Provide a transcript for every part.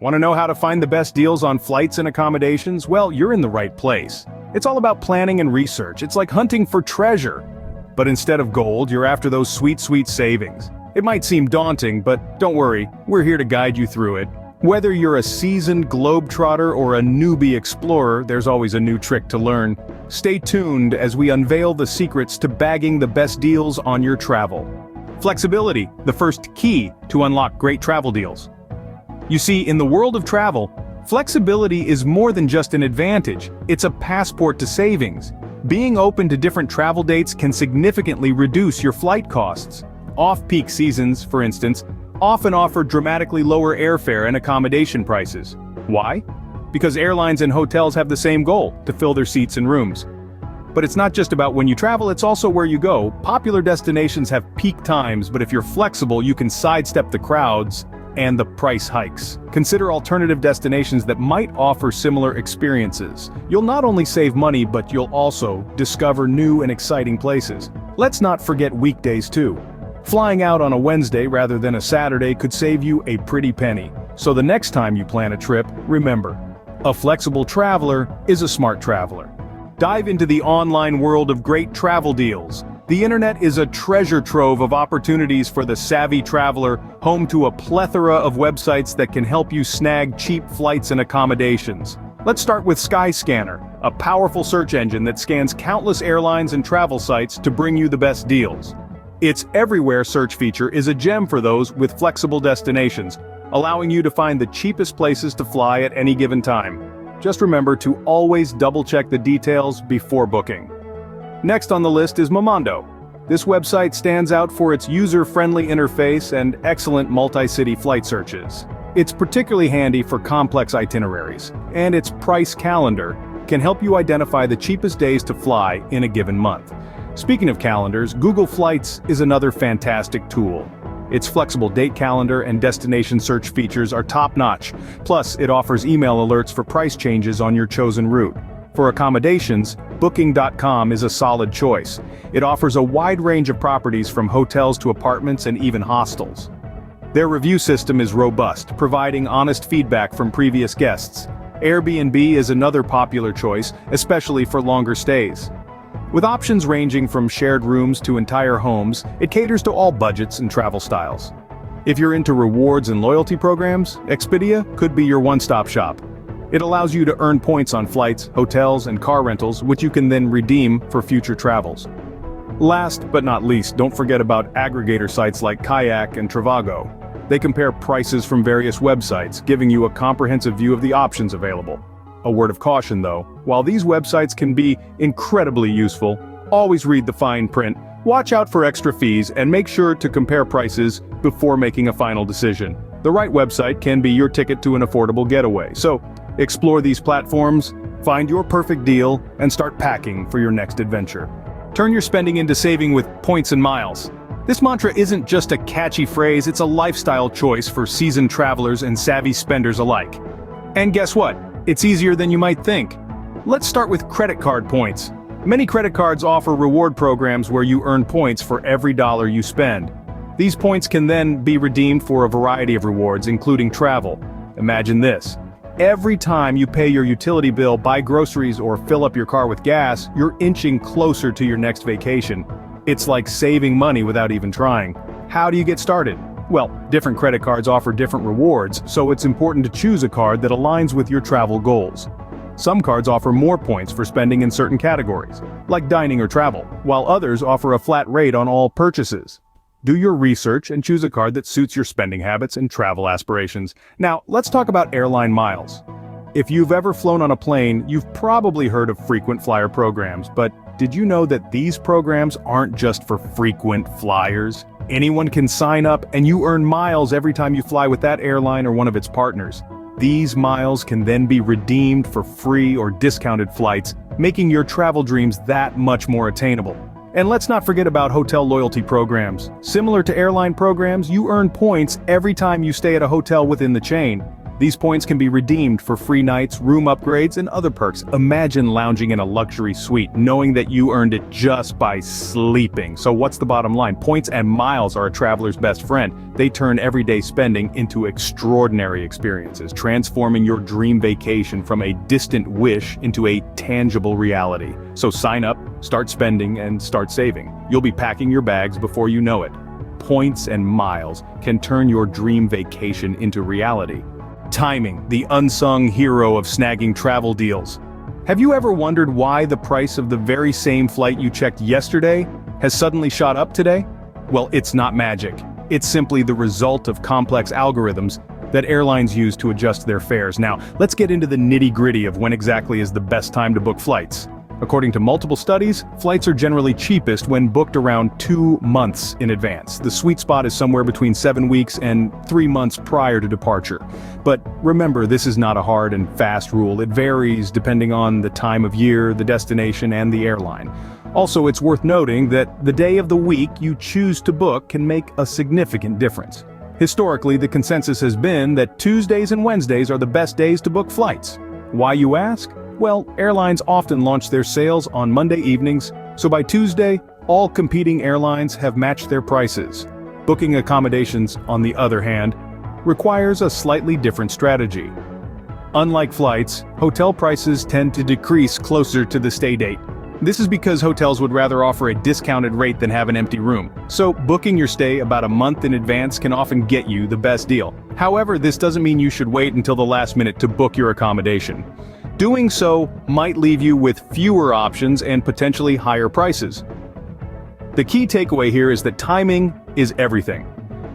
Want to know how to find the best deals on flights and accommodations? Well, you're in the right place. It's all about planning and research. It's like hunting for treasure. But instead of gold, you're after those sweet, sweet savings. It might seem daunting, but don't worry, we're here to guide you through it. Whether you're a seasoned globetrotter or a newbie explorer, there's always a new trick to learn. Stay tuned as we unveil the secrets to bagging the best deals on your travel. Flexibility, the first key to unlock great travel deals. You see, in the world of travel, flexibility is more than just an advantage, it's a passport to savings. Being open to different travel dates can significantly reduce your flight costs. Off-peak seasons, for instance, often offer dramatically lower airfare and accommodation prices. Why? Because airlines and hotels have the same goal, to fill their seats and rooms. But it's not just about when you travel, it's also where you go. Popular destinations have peak times, but if you're flexible, you can sidestep the crowds and the price hikes. Consider alternative destinations that might offer similar experiences. You'll not only save money, but you'll also discover new and exciting places. Let's not forget weekdays too. Flying out on a Wednesday rather than a Saturday could save you a pretty penny. So the next time you plan a trip, remember, a flexible traveler is a smart traveler. Dive into the online world of great travel deals. The internet is a treasure trove of opportunities for the savvy traveler, home to a plethora of websites that can help you snag cheap flights and accommodations. Let's start with Skyscanner, a powerful search engine that scans countless airlines and travel sites to bring you the best deals. Its everywhere search feature is a gem for those with flexible destinations, allowing you to find the cheapest places to fly at any given time. Just remember to always double-check the details before booking. Next on the list is Momondo. This website stands out for its user-friendly interface and excellent multi-city flight searches. It's particularly handy for complex itineraries, and its price calendar can help you identify the cheapest days to fly in a given month. Speaking of calendars, Google Flights is another fantastic tool. Its flexible date calendar and destination search features are top-notch, plus it offers email alerts for price changes on your chosen route. For accommodations, Booking.com is a solid choice. It offers a wide range of properties from hotels to apartments and even hostels. Their review system is robust, providing honest feedback from previous guests. Airbnb is another popular choice, especially for longer stays. With options ranging from shared rooms to entire homes, it caters to all budgets and travel styles. If you're into rewards and loyalty programs, Expedia could be your one-stop shop. It allows you to earn points on flights, hotels, and car rentals, which you can then redeem for future travels. Last but not least, don't forget about aggregator sites like Kayak and Trivago. They compare prices from various websites, giving you a comprehensive view of the options available. A word of caution though, while these websites can be incredibly useful, always read the fine print, watch out for extra fees, and make sure to compare prices before making a final decision. The right website can be your ticket to an affordable getaway. So, explore these platforms, find your perfect deal, and start packing for your next adventure. Turn your spending into saving with points and miles. This mantra isn't just a catchy phrase, it's a lifestyle choice for seasoned travelers and savvy spenders alike. And guess what? It's easier than you might think. Let's start with credit card points. Many credit cards offer reward programs where you earn points for every dollar you spend. These points can then be redeemed for a variety of rewards, including travel. Imagine this. Every time you pay your utility bill, buy groceries, or fill up your car with gas, you're inching closer to your next vacation. It's like saving money without even trying. How do you get started? Well, different credit cards offer different rewards, so it's important to choose a card that aligns with your travel goals. Some cards offer more points for spending in certain categories, like dining or travel, while others offer a flat rate on all purchases. Do your research and choose a card that suits your spending habits and travel aspirations. Now, let's talk about airline miles. If you've ever flown on a plane, you've probably heard of frequent flyer programs, but did you know that these programs aren't just for frequent flyers? Anyone can sign up and you earn miles every time you fly with that airline or one of its partners. These miles can then be redeemed for free or discounted flights, making your travel dreams that much more attainable. And let's not forget about hotel loyalty programs. Similar to airline programs, you earn points every time you stay at a hotel within the chain. These points can be redeemed for free nights, room upgrades, and other perks. Imagine lounging in a luxury suite, knowing that you earned it just by sleeping. So what's the bottom line? Points and miles are a traveler's best friend. They turn everyday spending into extraordinary experiences, transforming your dream vacation from a distant wish into a tangible reality. So sign up, start spending, and start saving. You'll be packing your bags before you know it. Points and miles can turn your dream vacation into reality. Timing, the unsung hero of snagging travel deals. Have you ever wondered why the price of the very same flight you checked yesterday has suddenly shot up today? Well, it's not magic. It's simply the result of complex algorithms that airlines use to adjust their fares. Now, let's get into the nitty-gritty of when exactly is the best time to book flights. According to multiple studies, flights are generally cheapest when booked around 2 months in advance. The sweet spot is somewhere between 7 weeks and 3 months prior to departure. But remember, this is not a hard and fast rule. It varies depending on the time of year, the destination, and the airline. Also, it's worth noting that the day of the week you choose to book can make a significant difference. Historically, the consensus has been that Tuesdays and Wednesdays are the best days to book flights. Why, you ask? Well, airlines often launch their sales on Monday evenings, so by Tuesday, all competing airlines have matched their prices. Booking accommodations, on the other hand, requires a slightly different strategy. Unlike flights, hotel prices tend to decrease closer to the stay date. This is because hotels would rather offer a discounted rate than have an empty room. So booking your stay about a month in advance can often get you the best deal. However, this doesn't mean you should wait until the last minute to book your accommodation. Doing so might leave you with fewer options and potentially higher prices. The key takeaway here is that timing is everything.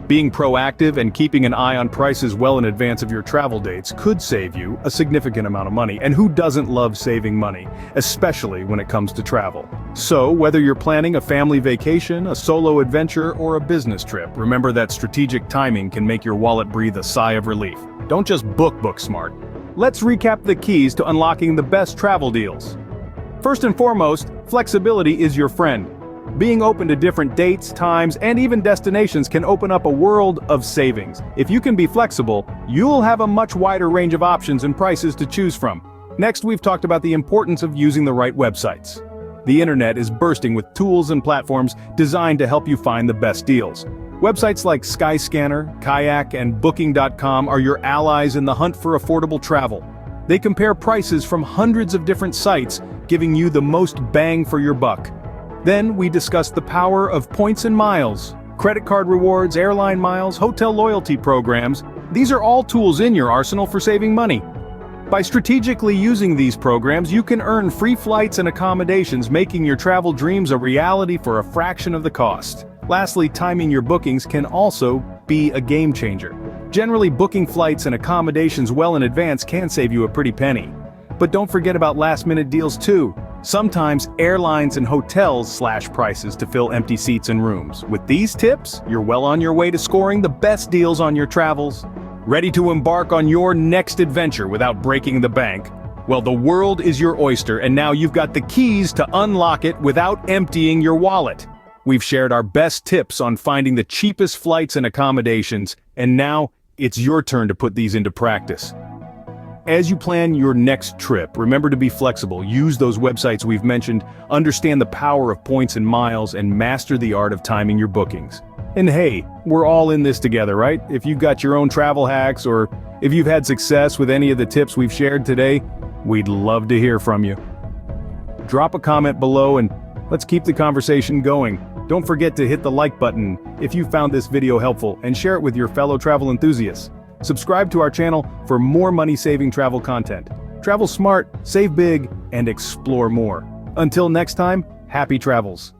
Being proactive and keeping an eye on prices well in advance of your travel dates could save you a significant amount of money. And who doesn't love saving money, especially when it comes to travel? So, whether you're planning a family vacation, a solo adventure, or a business trip, remember that strategic timing can make your wallet breathe a sigh of relief. Don't just book smart. Let's recap the keys to unlocking the best travel deals. First and foremost, flexibility is your friend. Being open to different dates, times, and even destinations can open up a world of savings. If you can be flexible, you'll have a much wider range of options and prices to choose from. Next, we've talked about the importance of using the right websites. The internet is bursting with tools and platforms designed to help you find the best deals. Websites like Skyscanner, Kayak, and Booking.com are your allies in the hunt for affordable travel. They compare prices from hundreds of different sites, giving you the most bang for your buck. Then we discuss the power of points and miles, credit card rewards, airline miles, hotel loyalty programs. These are all tools in your arsenal for saving money. By strategically using these programs, you can earn free flights and accommodations, making your travel dreams a reality for a fraction of the cost. Lastly, timing your bookings can also be a game changer. Generally, booking flights and accommodations well in advance can save you a pretty penny. But don't forget about last-minute deals too. Sometimes airlines and hotels slash prices to fill empty seats and rooms. With these tips, you're well on your way to scoring the best deals on your travels. Ready to embark on your next adventure without breaking the bank? Well, the world is your oyster, and now you've got the keys to unlock it without emptying your wallet. We've shared our best tips on finding the cheapest flights and accommodations, and now it's your turn to put these into practice. As you plan your next trip, remember to be flexible, use those websites we've mentioned, understand the power of points and miles, and master the art of timing your bookings. And hey, we're all in this together, right? If you've got your own travel hacks, or if you've had success with any of the tips we've shared today, we'd love to hear from you. Drop a comment below and let's keep the conversation going. Don't forget to hit the like button if you found this video helpful and share it with your fellow travel enthusiasts. Subscribe to our channel for more money-saving travel content. Travel smart, save big, and explore more. Until next time, happy travels.